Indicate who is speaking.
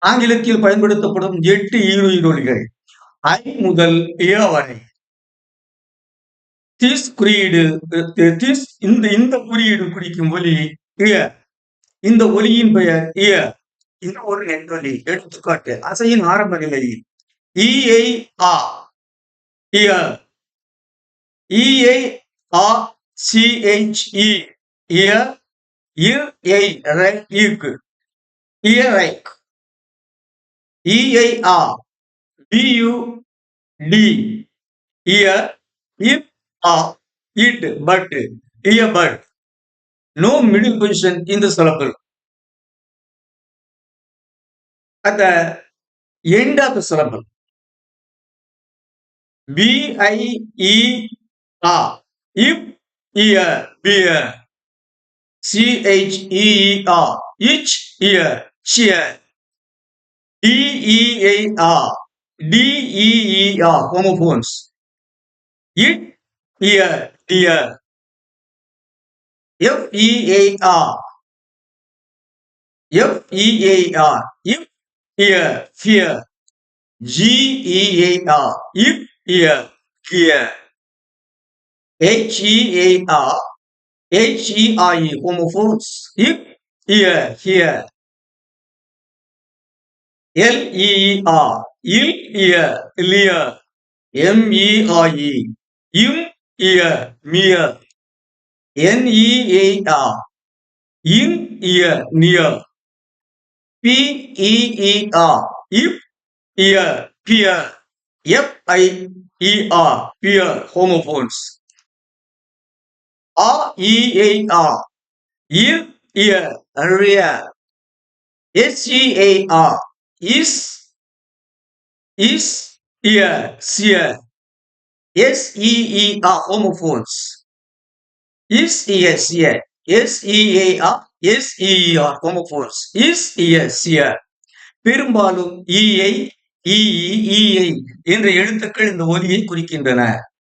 Speaker 1: ஆங்கிலத்தில் பயன்படுத்தப்படும் 8 ஈருயிரொலிகள் ஐ முதல் ஏ வரை. திஸ் குறியீடு இந்த குறியீடு குறிக்கும் ஒலி இய. இந்த ஒலியின் பெயர் இய. இது ஒரு நெட்டொலி. எடுத்துக்காட்டு: அசையின் ஆரம்ப நிலை ஈயை ஆ இய. ஈயை ஆ சிஹெச்இ இய. இர் எய் ஈக்கு இயரைக். ஈயை ஆ பியு டி இய. இப் ஆ இட் பட் இய but. No middle position in the syllable. At the end of the syllable, B-I-E-A, if, ear, beer, C-H-E-E-R, each, ear, cheer, D-E-A-R, D-E-E-R, homophones, it, ear, dear, F-E-A-R, F-E-A-R, if, ear, fear, G-E-A-R, if, ear, gear, H-E-A-R, H-E-I-E, homophones, if, ear, here, L-E-E-R, ill, ear, lear, M-E-I-E, im, ear, mere, N-E-A-R, in, ear, near, P-E-E-R, if, ear, peer, F-I-E-R, peer, homophones, R-E-A-R, ear, ear, rear, S-E-A-R, is, ear, seer, S-E-E-R, homophones, is, ear, seer, S-E-A-R, S-E-E-R, homophones, is, ear, seer. பெரும்பாலும் ஈயை ஈஇ ஈயை என்ற எழுத்துக்கள் இந்த ஒலியை குறிக்கின்றன.